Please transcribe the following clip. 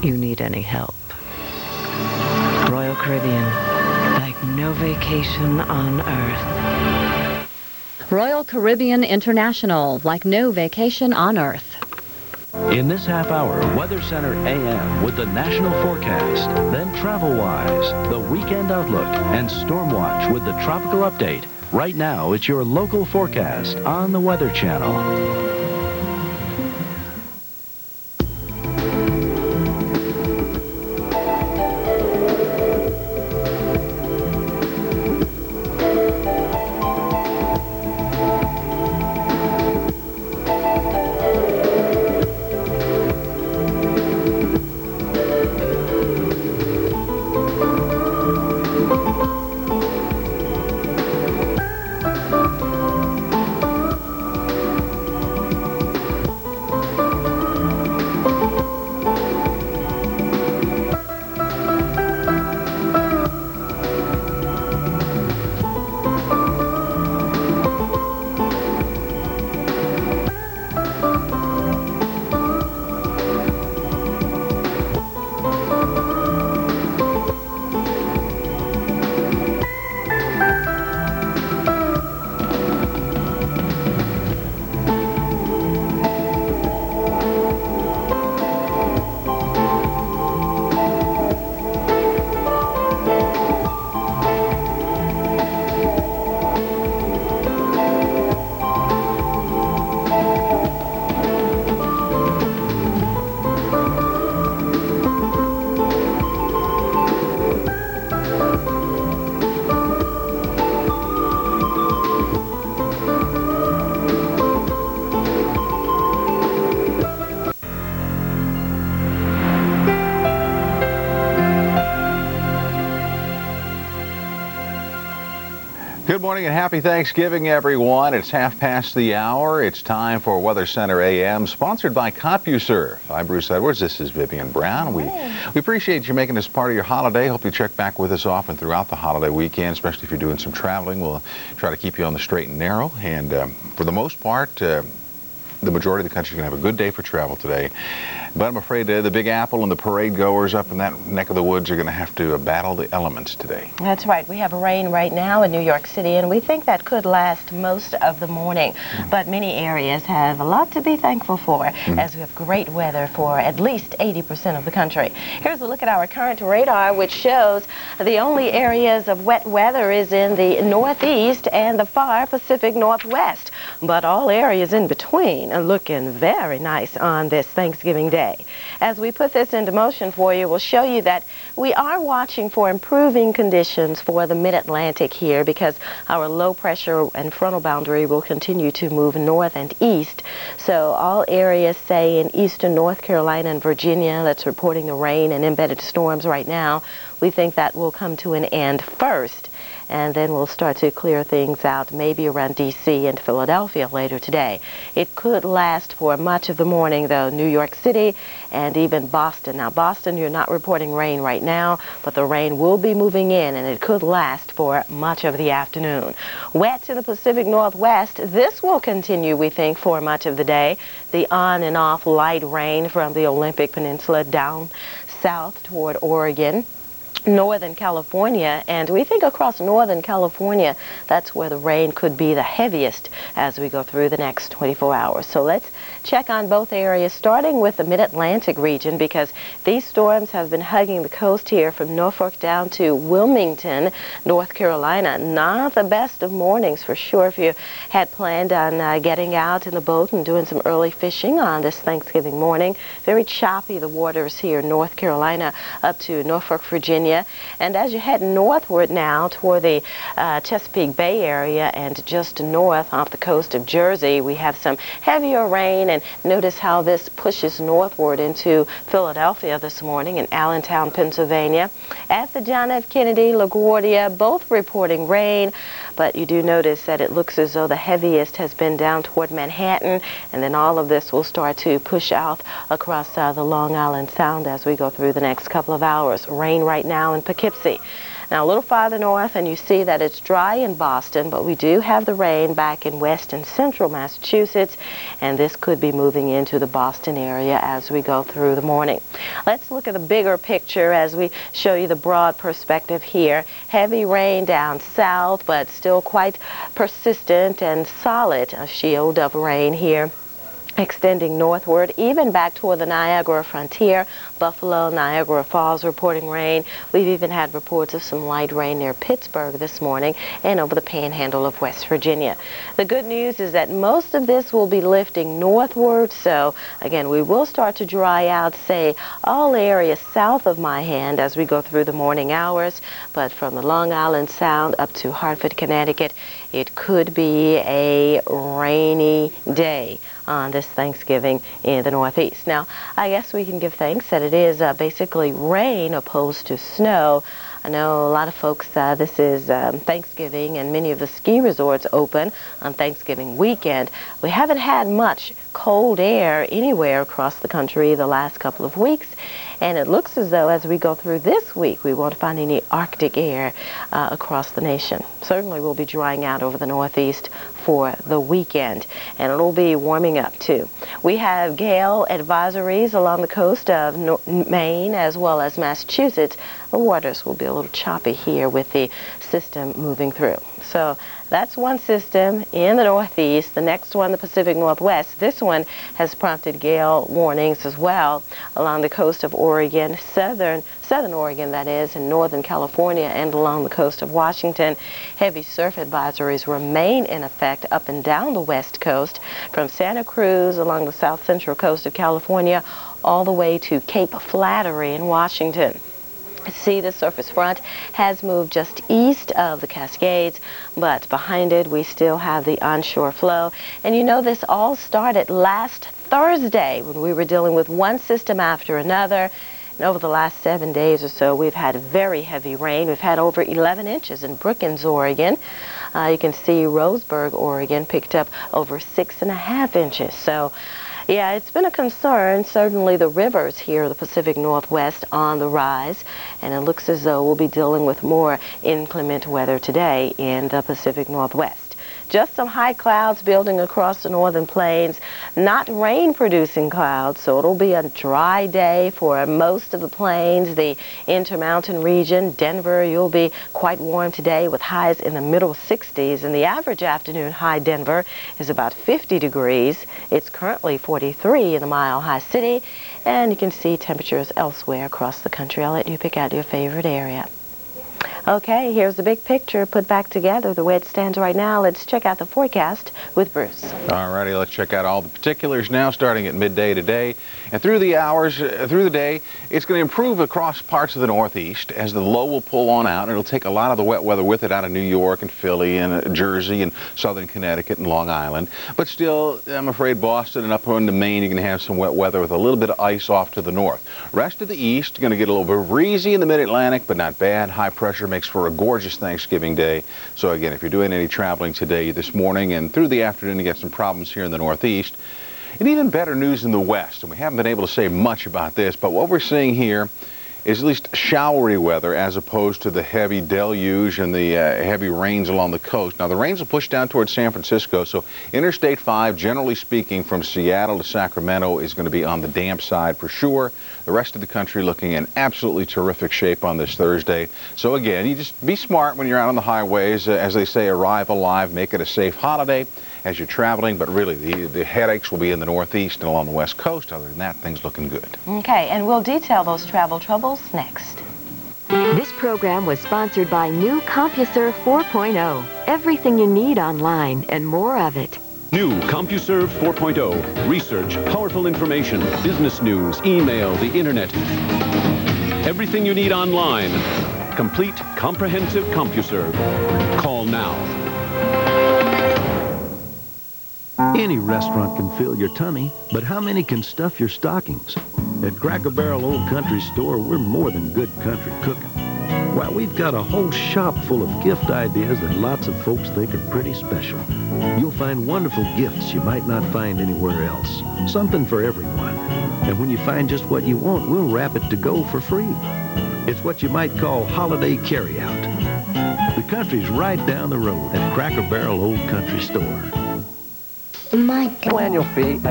you need any help. Royal Caribbean, like no vacation on earth. Royal Caribbean International, like no vacation on earth. In this half hour, Weather Center AM with the national forecast, then TravelWise, the weekend outlook, and Stormwatch with the tropical update. Right now, it's your local forecast on the Weather Channel. Good morning and happy Thanksgiving, everyone. It's half past the hour. It's time for Weather Center AM, sponsored by CompuServe. I'm Bruce Edwards. This is Vivian Brown. We appreciate you making this part of your holiday. Hope you check back with us often throughout the holiday weekend, especially if you're doing some traveling. We'll try to keep you on the straight and narrow. And for the most part, the majority of the country is going to have a good day for travel today. But I'm afraid the Big Apple and the parade goers up in that neck of the woods are going to have to battle the elements today. That's right. We have rain right now in New York City, and we think that could last most of the morning. But many areas have a lot to be thankful for, as we have great weather for at least 80% of the country. Here's a look at our current radar, which shows the only areas of wet weather is in the northeast and the far Pacific Northwest. But all areas in between are looking very nice on this Thanksgiving Day. As we put this into motion for you, we'll show you that we are watching for improving conditions for the mid-Atlantic here, because our low pressure and frontal boundary will continue to move north and east. So all areas, say in eastern North Carolina and Virginia, that's reporting the rain and embedded storms right now, we think that will come to an end first. And then we'll start to clear things out maybe around D.C. and Philadelphia later today. It could last for much of the morning, though. New York City and even Boston. Now, Boston, you're not reporting rain right now, but the rain will be moving in, and it could last for much of the afternoon. Wet in the Pacific Northwest. This will continue, we think, for much of the day. The on and off light rain from the Olympic Peninsula down south toward Oregon, Northern California, and we think across Northern California, that's where the rain could be the heaviest as we go through the next 24 hours. So let's check on both areas, starting with the mid-Atlantic region, because these storms have been hugging the coast here from Norfolk down to Wilmington, North Carolina. Not the best of mornings for sure if you had planned on getting out in the boat and doing some early fishing on this Thanksgiving morning. Very choppy, the waters here in North Carolina up to Norfolk, Virginia. And as you head northward now toward the Chesapeake Bay area and just north off the coast of Jersey, we have some heavier rain. And notice how this pushes northward into Philadelphia this morning and Allentown, Pennsylvania. At the John F. Kennedy, LaGuardia, both reporting rain. But you do notice that it looks as though the heaviest has been down toward Manhattan. And then all of this will start to push out across the Long Island Sound as we go through the next couple of hours. Rain right now in Poughkeepsie. Now a little farther north and you see that it's dry in Boston, but we do have the rain back in west and central Massachusetts, and this could be moving into the Boston area as we go through the morning. Let's look at the bigger picture as we show you the broad perspective here. Heavy rain down south, but still quite persistent and solid. A shield of rain here extending northward, even back toward the Niagara frontier. Buffalo, Niagara Falls reporting rain. We've even had reports of some light rain near Pittsburgh this morning and over the panhandle of West Virginia. The good news is that most of this will be lifting northward, so again, we will start to dry out, say, all areas south of my hand as we go through the morning hours, but from the Long Island Sound up to Hartford, Connecticut, it could be a rainy day on this Thanksgiving in the Northeast. Now, I guess we can give thanks that it is basically rain opposed to snow. I know a lot of folks, this is Thanksgiving and many of the ski resorts open on Thanksgiving weekend. We haven't had much cold air anywhere across the country the last couple of weeks, and it looks as though as we go through this week we won't find any Arctic air across the nation. Certainly we'll be drying out over the Northeast for the weekend, and it'll be warming up too. We have gale advisories along the coast of Maine as well as Massachusetts. The waters will be a little choppy here with the system moving through. So that's one system in the Northeast. The next one, the Pacific Northwest. This one has prompted gale warnings as well along the coast of Oregon, southern Oregon that is, in northern California and along the coast of Washington. Heavy surf advisories remain in effect up and down the west coast from Santa Cruz along the south central coast of California all the way to Cape Flattery in Washington. See, the surface front has moved just east of the Cascades, but behind it we still have the onshore flow. And you know, this all started last Thursday when we were dealing with one system after another. And over the last 7 days or so, we've had very heavy rain. We've had over 11 inches in Brookings, Oregon. You can see Roseburg, Oregon picked up over 6.5 inches. So yeah, it's been a concern. Certainly the rivers here, the Pacific Northwest, on the rise, and it looks as though we'll be dealing with more inclement weather today in the Pacific Northwest. Just some high clouds building across the northern plains, not rain-producing clouds, so it'll be a dry day for most of the plains, the Intermountain region. Denver, you'll be quite warm today with highs in the middle 60s, and the average afternoon high Denver is about 50 degrees. It's currently 43 in the Mile High City, and you can see temperatures elsewhere across the country. I'll let you pick out your favorite area. Okay, here's the big picture put back together the way it stands right now. Let's check out the forecast with Bruce. All righty, let's check out all the particulars now, starting at midday today. And through the hours, through the day, it's going to improve across parts of the Northeast as the low will pull on out. And it'll take a lot of the wet weather with it out of New York and Philly and Jersey and southern Connecticut and Long Island. But still, I'm afraid Boston and up into Maine, you're going to have some wet weather with a little bit of ice off to the north. Rest of the east, going to get a little bit breezy in the mid-Atlantic, but not bad. High pressure makes for a gorgeous Thanksgiving day. So again, if you're doing any traveling today, this morning, and through the afternoon, you get some problems here in the Northeast. And even better news in the West, and we haven't been able to say much about this, but what we're seeing here is at least showery weather as opposed to the heavy deluge and the heavy rains along the coast. Now, the rains will push down towards San Francisco, so Interstate 5, generally speaking, from Seattle to Sacramento is going to be on the damp side for sure. The rest of the country looking in absolutely terrific shape on this Thursday. So again, you just be smart when you're out on the highways. As they say, arrive alive, make it a safe holiday as you're traveling, but really the headaches will be in the Northeast and along the West Coast. Other than that, things looking good. Okay, and we'll detail those travel troubles next. This program was sponsored by new CompuServe 4.0. Everything you need online and more of it. New CompuServe 4.0. Research, powerful information, business news, email, the internet. Everything you need online. Complete, comprehensive CompuServe. Call now. Any restaurant can fill your tummy, but how many can stuff your stockings? At Cracker Barrel Old Country Store, we're more than good country cooking. Why, we've got a whole shop full of gift ideas that lots of folks think are pretty special. You'll find wonderful gifts you might not find anywhere else. Something for everyone. And when you find just what you want, we'll wrap it to go for free. It's what you might call holiday carryout. The country's right down the road at Cracker Barrel Old Country Store. My God. Annual fee.